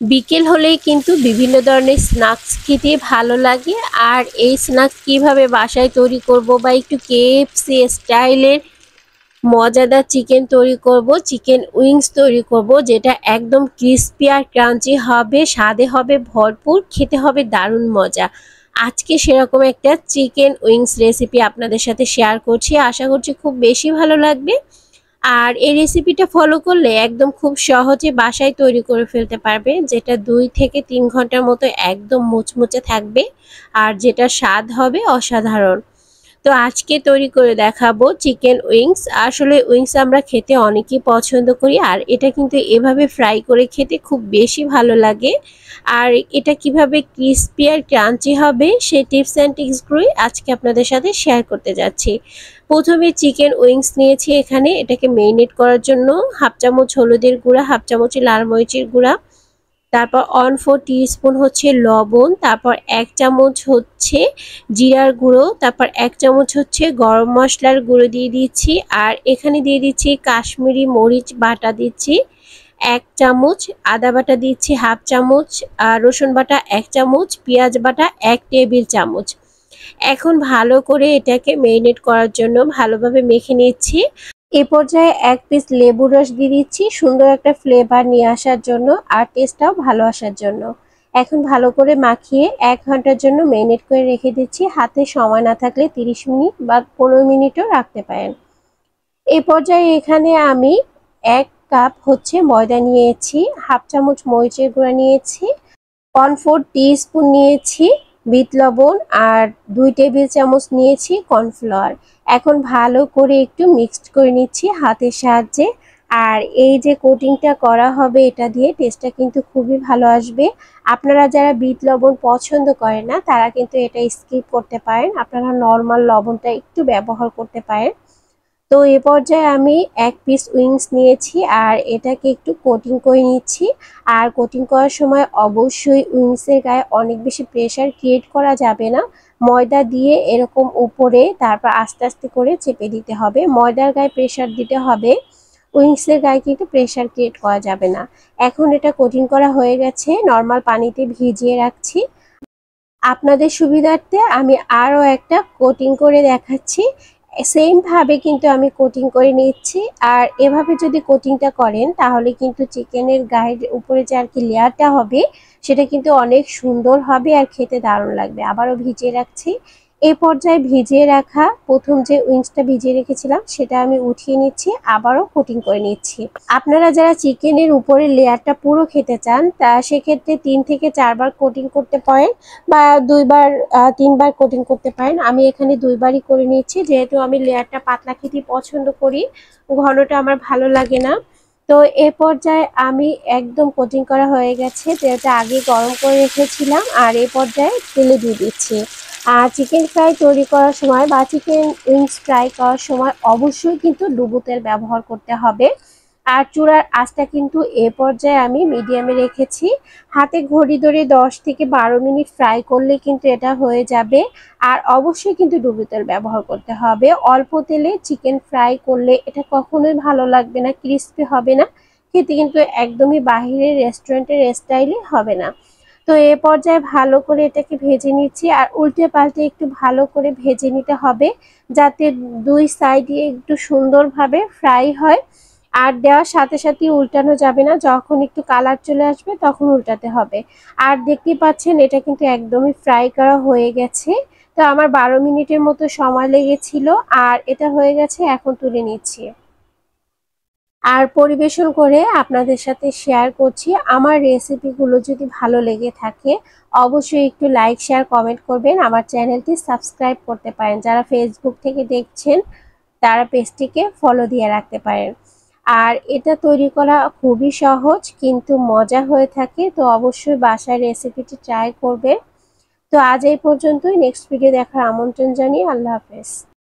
বিকেল হলেই কিন্তু বিভিন্ন ধরনের স্ন্যাক্স খেতে ভালো লাগে। আর এই স্ন্যাক্স কিভাবে বাসায় তৈরি করব বা একটু কেএফসি স্টাইলের মজাদার চিকেন তৈরি করব, চিকেন উইংস তৈরি করব, যেটা একদম ক্রিস্পি আর ক্রাঞ্চি হবে, স্বাদে হবে ভরপুর, খেতে হবে দারুণ মজা। আজকে সেরকম একটা চিকেন উইংস রেসিপি আপনাদের সাথে শেয়ার করছি, আশা করছি খুব বেশি ভালো লাগবে। আর এই রেসিপিটা ফলো করলে একদম খুব সহজে বাসায় তৈরি করে ফেলতে পারবে, যেটা 2 থেকে 3 ঘন্টার মতো একদম মুচমুচে থাকবে আর যেটা স্বাদ হবে অসাধারণ। তো আজকে তৈরি করে দেখাবো চিকেন উইংস। আসলে উইংস আমরা খেতে অনেকেই পছন্দ করি, আর এটা কিন্তু এভাবে ফ্রাই করে খেতে খুব বেশি ভালো লাগে। আর এটা কিভাবে ক্রিস্পি আর ক্রাঞ্চি হবে সেই টিপস অ্যান্ড ট্রিক্সগুলোই আজকে আপনাদের সাথে শেয়ার করতে যাচ্ছি। প্রথমে চিকেন উইংস নিয়েছি এখানে, এটাকে মেরিনেট করার জন্য হাফ চামচ হলুদের গুঁড়া, হাফ চামচ লাল মরিচের গুঁড়া, তারপর 1/4 টিস্পুন হচ্ছে লবণ, তারপর 1 চামচ হচ্ছে জিরার গুঁড়ো, তারপর 1 চামচ হচ্ছে গরম মশলার গুঁড়ো দিয়ে দিচ্ছি। আর এখানে দিয়ে দিচ্ছি কাশ্মীরি মরিচ বাটা দিচ্ছি 1 চামচ, আদা বাটা দিচ্ছি হাফ চামচ, আর রসুন বাটা 1 চামচ, পেঁয়াজ বাটা 1 টেবিল চামচ। এখন ভালো করে এটাকে মেরিনেট করার জন্য ভালোভাবে মেখে নিচ্ছি। এ পর্যায়ে 1 পিস লেবুর রস দিয়ে দিচ্ছি সুন্দর একটা ফ্লেভার নিয়ে আসার জন্য আর টেস্টটাও ভালো আসার জন্য। এখন ভালো করে মাখিয়ে 1 ঘন্টার জন্য মেরিনেট করে রেখে দিচ্ছি। হাতে সময় না থাকলে 30 মিনিট বা 15 মিনিটও রাখতে পারেন। এই পর্যায়ে এখানে আমি 1 কাপ হচ্ছে ময়দা নিয়েছি, হাফ চামচ মরিচের গুঁড়া নিয়েছি, 1/4 টিস্পুন নিয়েছি বিট লবণ, আর 2 টেবিল চামচ নিয়েছি কর্নফ্লাওয়ার। এখন ভালো করে একটু মিক্সড করে নিচ্ছি হাতের সাহায্যে। আর এই যে কোটিংটা করা হবে এটা দিয়ে টেস্টটা কিন্তু খুবই ভালো আসবে। আপনারা যারা বিট লবণ পছন্দ করেন না তারা কিন্তু এটা স্কিপ করতে পারেন, আপনারা নর্মাল লবণটা একটু ব্যবহার করতে পারেন। তো এ পর্যায়ে আমি 1 পিস উইংস নিয়েছি আর এটাকে একটু কোটিং করে নিচ্ছি। আর কোটিং করার সময় অবশ্যই উইংসের গায়ে অনেক বেশি প্রেসার ক্রিয়েট করা যাবে না। ময়দা দিয়ে এরকম উপরে তারপর আস্তে আস্তে করে চেপে দিতে হবে, ময়দার গায়ে প্রেসার দিতে হবে, উইংসের গায়ে কিন্তু প্রেসার ক্রিয়েট করা যাবে না। এখন এটা কোটিং করা হয়ে গেছে, নর্মাল পানিতে ভিজিয়ে রাখছি। আপনাদের সুবিধার্থে আমি আরও একটা কোটিং করে দেখাচ্ছি। সেম ভাবে কিন্তু আমি কোটিং করে নিচ্ছি। আর এভাবে যদি কোটিংটা করেন তাহলে কিন্তু চিকেনের গায়ের উপরে যে আর কি লেয়ারটা হবে সেটা কিন্তু অনেক সুন্দর হবে আর খেতে দারুণ লাগবে। আবারও ভিজিয়ে রাখছি। এই পর্যায়ে ভিজিয়ে রাখা প্রথম যে উইংসটা ভিজিয়ে রেখেছিলাম সেটা আমি উঠিয়ে নিচ্ছি, আবারও কোটিং করে নিচ্ছি। আপনারা যারা চিকেনের উপরে লেয়ারটা পুরো খেতে চান তা সেক্ষেত্রে 3 থেকে 4 বার কোটিং করতে পারেন বা 2 বার 3 বার কোটিং করতে পারেন। আমি এখানে 2 বারই করে নিচ্ছি, যেহেতু আমি লেয়ারটা পাতলা খেতে পছন্দ করি, ঘনটা আমার ভালো লাগে না। তো এ পর্যায়ে আমি একদম কোটিং করা হয়ে গেছে, যেটা আগে গরম করে রেখেছিলাম। আর এই পর্যায়ে তেলে দিয়ে দিচ্ছি। আর চিকেন ফ্রাই তৈরি করার সময় বা চিকেন উইংস ফ্রাই করার সময় অবশ্যই কিন্তু ডুবো তেল ব্যবহার করতে হবে। আর চুলার আঁচটা কিন্তু এ পর্যায়ে আমি মিডিয়ামে রেখেছি। হাতে ঘড়ি ধরে 10 থেকে 12 মিনিট ফ্রাই করলে কিন্তু এটা হয়ে যাবে। আর অবশ্যই কিন্তু ডুবো তেল ব্যবহার করতে হবে। অল্প তেলে চিকেন ফ্রাই করলে এটা কখনোই ভালো লাগবে না, ক্রিস্পি হবে না, খেতে কিন্তু একদমই বাহিরের রেস্টুরেন্টের স্টাইলে হবে না। তো এ পর্যায়ে ভালো করে এটাকে ভেজে নিচ্ছি আর উল্টে পাল্টে একটু ভালো করে ভেজে নিতে হবে, যাতে 2 সাইডে একটু সুন্দরভাবে ফ্রাই হয়। আর দেওয়ার সাথে সাথে উল্টানো যাবে না, যখন একটু কালার চলে আসবে তখন উল্টাতে হবে। আর দেখতেই পাচ্ছেন এটা কিন্তু একদমই ফ্রাই করা হয়ে গেছে। তো আমার 12 মিনিটের মতো সময় লেগেছিল আর এটা হয়ে গেছে, এখন তুলে নিচ্ছি। আর পরিবেশন করে আপনাদের সাথে শেয়ার করছি। আমার রেসিপিগুলো যদি ভালো লেগে থাকে অবশ্যই একটু লাইক শেয়ার কমেন্ট করবেন, আমার চ্যানেলটি সাবস্ক্রাইব করতে পারেন। যারা ফেসবুক থেকে দেখছেন তারা পেজটিকে ফলো দিয়ে রাখতে পারেন। আর এটা তৈরি করা খুবই সহজ কিন্তু মজা হয়ে থাকে, তো অবশ্যই বাসায় রেসিপিটি ট্রাই করবে। তো আজ এই পর্যন্তই, নেক্সট ভিডিও দেখার আমন্ত্রণ জানিয়ে আল্লাহ হাফেজ।